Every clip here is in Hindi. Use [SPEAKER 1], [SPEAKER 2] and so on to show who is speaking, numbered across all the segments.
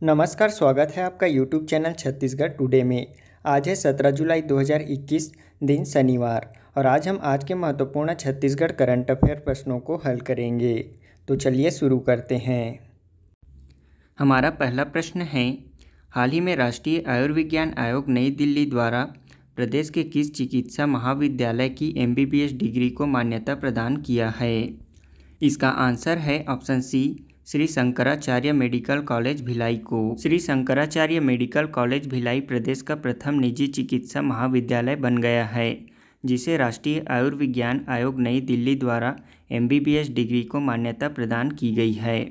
[SPEAKER 1] नमस्कार, स्वागत है आपका यूट्यूब चैनल छत्तीसगढ़ टुडे में। आज है 17 जुलाई 2021 दिन शनिवार और आज के महत्वपूर्ण छत्तीसगढ़ करंट अफेयर प्रश्नों को हल करेंगे। तो चलिए शुरू करते हैं। हमारा पहला प्रश्न है, हाल ही में राष्ट्रीय आयुर्विज्ञान आयोग नई दिल्ली द्वारा प्रदेश के किस चिकित्सा महाविद्यालय की MBBS डिग्री को मान्यता प्रदान किया है? इसका आंसर है option C, Shri Shankaracharya medical college Bhilai को। श्री शंकराचार्य मेडिकल कॉलेज भिलाई प्रदेश का प्रथम निजी चिकित्सा महाविद्यालय बन गया है, जिसे राष्ट्रीय आयुर्विज्ञान आयोग नई दिल्ली द्वारा MBBS डिग्री को मान्यता प्रदान की गई है।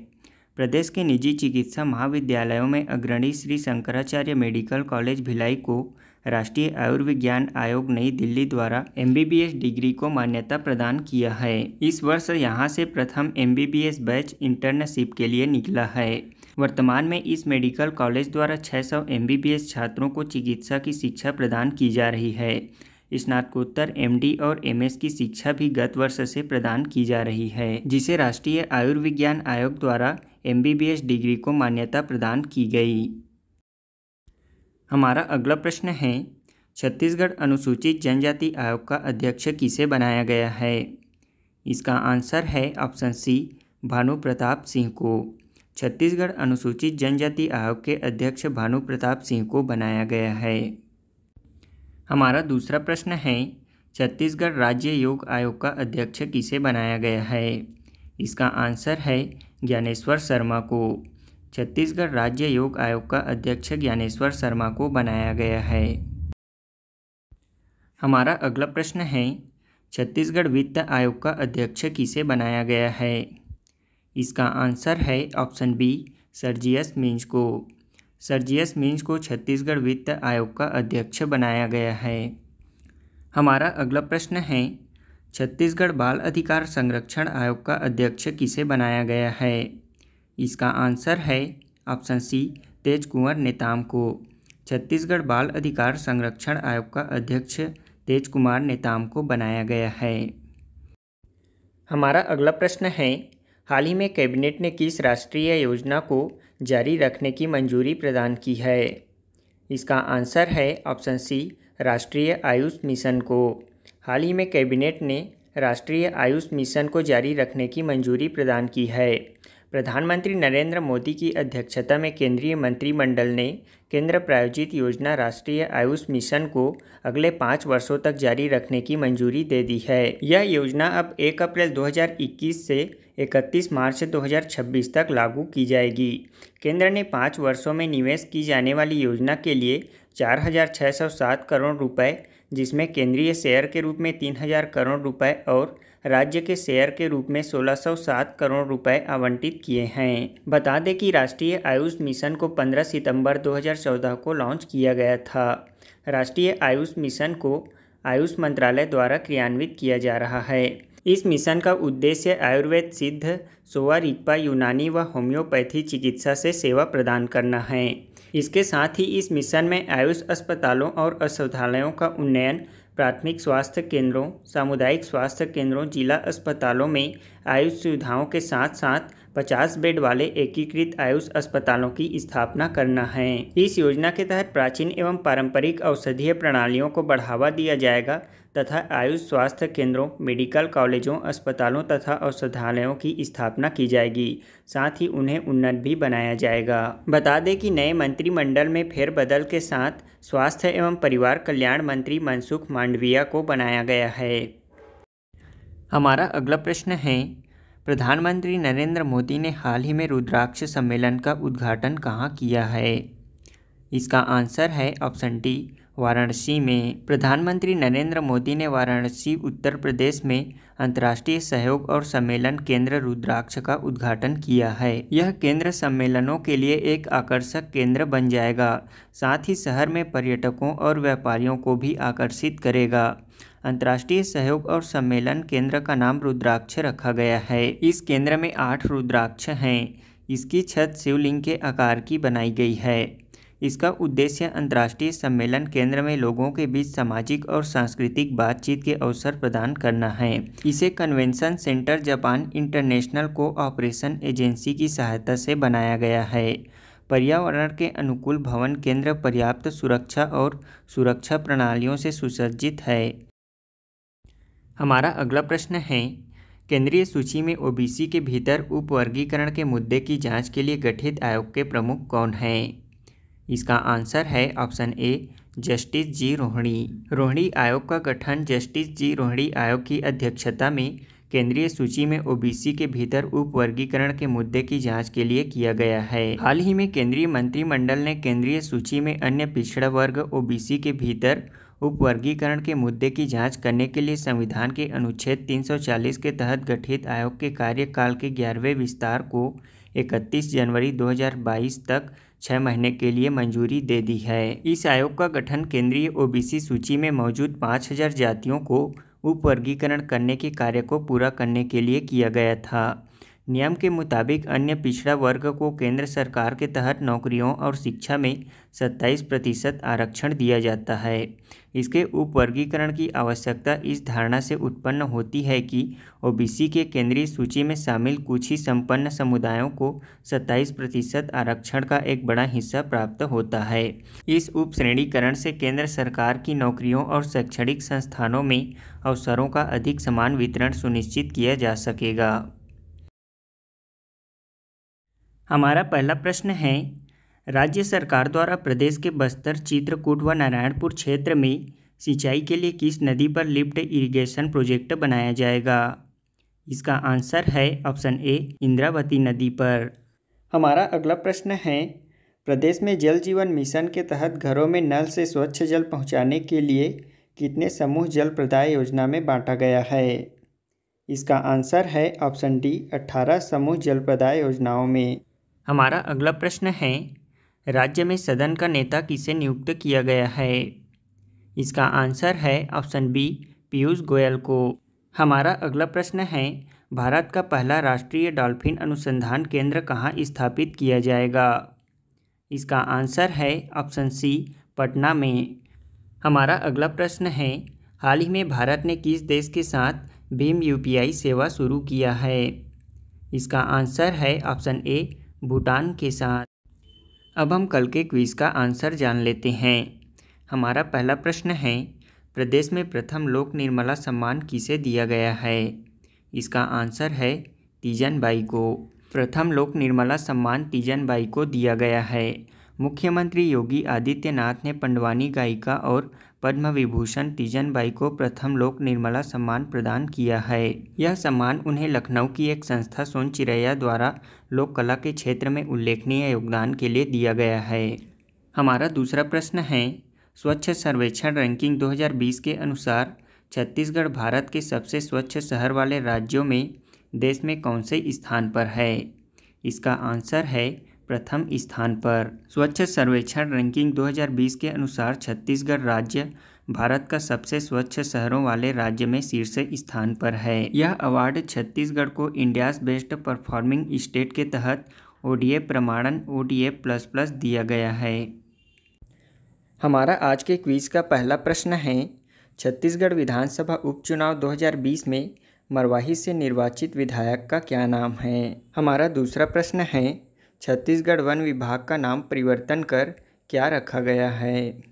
[SPEAKER 1] प्रदेश के निजी चिकित्सा महाविद्यालयों में अग्रणी श्री शंकराचार्य मेडिकल कॉलेज भिलाई को राष्ट्रीय आयुर्विज्ञान आयोग नई दिल्ली द्वारा MBBS डिग्री को मान्यता प्रदान किया है। इस वर्ष यहां से प्रथम MBBS बैच इंटर्नशिप के लिए निकला है। वर्तमान में इस मेडिकल कॉलेज द्वारा 600 MBBS छात्रों को चिकित्सा की शिक्षा प्रदान की जा रही है। स्नातकोत्तर MD और MS की शिक्षा भी गत वर्ष से प्रदान की जा रही है, जिसे राष्ट्रीय आयुर्विज्ञान आयोग द्वारा MBBS डिग्री को मान्यता प्रदान की गई। हमारा अगला प्रश्न है, छत्तीसगढ़ अनुसूचित जनजाति आयोग का अध्यक्ष किसे बनाया गया है? इसका आंसर है ऑप्शन सी, भानु प्रताप सिंह को। छत्तीसगढ़ अनुसूचित जनजाति आयोग के अध्यक्ष भानु प्रताप सिंह को बनाया गया है। हमारा दूसरा प्रश्न है, छत्तीसगढ़ राज्य योग आयोग का अध्यक्ष किसे बनाया गया है? इसका आंसर है ज्ञानेश्वर शर्मा को। छत्तीसगढ़ राज्य योग आयोग का अध्यक्ष ज्ञानेश्वर शर्मा को बनाया गया है। हमारा अगला प्रश्न है, छत्तीसगढ़ वित्त आयोग का अध्यक्ष किसे बनाया गया है? इसका आंसर है ऑप्शन बी, सर्जियस मिंज को। सर्जियस मिंज को छत्तीसगढ़ वित्त आयोग का अध्यक्ष बनाया गया है। हमारा अगला प्रश्न है, छत्तीसगढ़ बाल अधिकार संरक्षण आयोग का अध्यक्ष किसे बनाया गया है? इसका आंसर है ऑप्शन सी, तेज कुंवर नेताम को। छत्तीसगढ़ बाल अधिकार संरक्षण आयोग का अध्यक्ष तेज कुमार नेताम को बनाया गया है। हमारा अगला प्रश्न है, हाल ही में कैबिनेट ने किस राष्ट्रीय योजना को जारी रखने की मंजूरी प्रदान की है? इसका आंसर है ऑप्शन सी, राष्ट्रीय आयुष मिशन को। हाल ही में कैबिनेट ने राष्ट्रीय आयुष मिशन को जारी रखने की मंजूरी प्रदान की है। प्रधानमंत्री नरेंद्र मोदी की अध्यक्षता में केंद्रीय मंत्रिमंडल ने केंद्र प्रायोजित योजना राष्ट्रीय आयुष मिशन को अगले 5 वर्षों तक जारी रखने की मंजूरी दे दी है। यह योजना अब 1 अप्रैल 2021 से 31 मार्च 2026 तक लागू की जाएगी। केंद्र ने 5 वर्षों में निवेश की जाने वाली योजना के लिए 4,607 करोड़ रुपए, जिसमें केंद्रीय शेयर के रूप में 3,000 करोड़ रुपए और राज्य के शेयर के रूप में 1,607 करोड़ रुपए आवंटित किए हैं। बता दें कि राष्ट्रीय आयुष मिशन को 15 सितंबर 2014 को लॉन्च किया गया था। राष्ट्रीय आयुष मिशन को आयुष मंत्रालय द्वारा क्रियान्वित किया जा रहा है। इस मिशन का उद्देश्य आयुर्वेद, सिद्ध, सोवा रिगपा, यूनानी व होम्योपैथी चिकित्सा से सेवा प्रदान करना है। इसके साथ ही इस मिशन में आयुष अस्पतालों और औषधालयों का उन्नयन, प्राथमिक स्वास्थ्य केंद्रों, सामुदायिक स्वास्थ्य केंद्रों, जिला अस्पतालों में आयुष सुविधाओं के साथ साथ 50 बेड वाले एकीकृत आयुष अस्पतालों की स्थापना करना है। इस योजना के तहत प्राचीन एवं पारंपरिक औषधीय प्रणालियों को बढ़ावा दिया जाएगा तथा आयुष स्वास्थ्य केंद्रों, मेडिकल कॉलेजों, अस्पतालों तथा औषधालयों की स्थापना की जाएगी। साथ ही उन्हें उन्नत भी बनाया जाएगा। बता दें कि नए मंत्रिमंडल में फेरबदल के साथ स्वास्थ्य एवं परिवार कल्याण मंत्री मनसुख मांडविया को बनाया गया है। हमारा अगला प्रश्न है, प्रधानमंत्री नरेंद्र मोदी ने हाल ही में रुद्राक्ष सम्मेलन का उद्घाटन कहाँ किया है? इसका आंसर है ऑप्शन डी, वाराणसी में। प्रधानमंत्री नरेंद्र मोदी ने वाराणसी, उत्तर प्रदेश में अंतर्राष्ट्रीय सहयोग और सम्मेलन केंद्र रुद्राक्ष का उद्घाटन किया है। यह केंद्र सम्मेलनों के लिए एक आकर्षक केंद्र बन जाएगा। साथ ही शहर में पर्यटकों और व्यापारियों को भी आकर्षित करेगा। अंतर्राष्ट्रीय सहयोग और सम्मेलन केंद्र का नाम रुद्राक्ष रखा गया है। इस केंद्र में 8 रुद्राक्ष हैं। इसकी छत शिवलिंग के आकार की बनाई गई है। इसका उद्देश्य अंतर्राष्ट्रीय सम्मेलन केंद्र में लोगों के बीच सामाजिक और सांस्कृतिक बातचीत के अवसर प्रदान करना है। इसे convention centre Japan international cooperation agency की सहायता से बनाया गया है। पर्यावरण के अनुकूल भवन केंद्र पर्याप्त सुरक्षा और सुरक्षा प्रणालियों से सुसज्जित है। हमारा अगला प्रश्न है, केंद्रीय सूची में ओबीसी के भीतर उपवर्गीकरण के मुद्दे की जांच के लिए गठित आयोग के प्रमुख कौन हैं? इसका आंसर है option A, justice G Rohini. Rohini आयोग का गठन जस्टिस जी रोहिणी आयोग की अध्यक्षता में केंद्रीय सूची में ओबीसी के भीतर उपवर्गीकरण के मुद्दे की जांच के लिए किया गया है। हाल ही में केंद्रीय मंत्रिमंडल ने केंद्रीय सूची में अन्य पिछड़ा वर्ग ओबीसी के भीतर उपवर्गीकरण के मुद्दे की जांच करने के लिए संविधान के अनुच्छेद 340 के तहत गठित आयोग के कार्यकाल के 11वें विस्तार को 31 जनवरी 2022 तक 6 महीने के लिए मंजूरी दे दी है। इस आयोग का गठन केंद्रीय ओबीसी सूची में मौजूद 5000 जातियों को उपवर्गीकरण करने के कार्य को पूरा करने के लिए किया गया था। नियम के मुताबिक अन्य पिछड़ा वर्ग को केंद्र सरकार के तहत नौकरियों और शिक्षा में 27% आरक्षण दिया जाता है। इसके उपवर्गीकरण की आवश्यकता इस धारणा से उत्पन्न होती है कि ओबीसी के केंद्रीय सूची में शामिल कुछ ही संपन्न समुदायों को 27% आरक्षण का एक बड़ा हिस्सा प्राप्त होता है। इस उपश्रेणीकरण से केंद्र सरकार की नौकरियों और शैक्षणिक संस्थानों में अवसरों का अधिक समान वितरण सुनिश्चित किया जा सकेगा। हमारा पहला प्रश्न है, राज्य सरकार द्वारा प्रदेश के बस्तर, चित्रकूट व नारायणपुर क्षेत्र में सिंचाई के लिए किस नदी पर लिफ्ट इरिगेशन प्रोजेक्ट बनाया जाएगा? इसका आंसर है ऑप्शन ए, इंद्रावती नदी पर। हमारा अगला प्रश्न है, प्रदेश में जल जीवन मिशन के तहत घरों में नल से स्वच्छ जल पहुंचाने के लिए कितने समूह जल प्रदाय योजना में बांटा गया है? इसका आंसर है ऑप्शन डी, 18 समूह जल प्रदाय योजनाओं में। हमारा अगला प्रश्न है, राज्य में सदन का नेता किसे नियुक्त किया गया है? इसका आंसर है ऑप्शन बी, पीयूष गोयल को। हमारा अगला प्रश्न है, भारत का पहला राष्ट्रीय डॉल्फिन अनुसंधान केंद्र कहाँ स्थापित किया जाएगा? इसका आंसर है ऑप्शन सी, पटना में। हमारा अगला प्रश्न है, हाल ही में भारत ने किस देश के साथ भीम यूपीआई सेवा शुरू किया है? इसका आंसर है ऑप्शन ए, भूटान के साथ। अब हम कल के क्विज़ का आंसर जान लेते हैं। हमारा पहला प्रश्न है, प्रदेश में प्रथम लोक निर्मला सम्मान किसे दिया गया है? इसका आंसर है तीजन बाई को। प्रथम लोक निर्मला सम्मान तीजन बाई को दिया गया है। मुख्यमंत्री योगी आदित्यनाथ ने पंडवानी गायिका और पद्म विभूषण तीजन बाई को प्रथम लोक निर्मला सम्मान प्रदान किया है। यह सम्मान उन्हें लखनऊ की एक संस्था सोन चिरैया द्वारा लोक कला के क्षेत्र में उल्लेखनीय योगदान के लिए दिया गया है। हमारा दूसरा प्रश्न है, स्वच्छ सर्वेक्षण रैंकिंग 2020 के अनुसार छत्तीसगढ़ भारत के सबसे स्वच्छ शहर वाले राज्यों में देश में कौन से स्थान पर है? इसका आंसर है प्रथम स्थान पर। स्वच्छ सर्वेक्षण रैंकिंग 2020 के अनुसार छत्तीसगढ़ राज्य भारत का सबसे स्वच्छ शहरों वाले राज्य में शीर्ष स्थान पर है। यह अवार्ड छत्तीसगढ़ को इंडियाज बेस्ट परफॉर्मिंग स्टेट के तहत ओडीए प्रमाणन ODA++ दिया गया है। हमारा आज के क्विज का पहला प्रश्न है, छत्तीसगढ़ विधानसभा उपचुनाव 2020 में मरवाही से निर्वाचित विधायक का क्या नाम है? हमारा दूसरा प्रश्न है, छत्तीसगढ़ वन विभाग का नाम परिवर्तन कर क्या रखा गया है?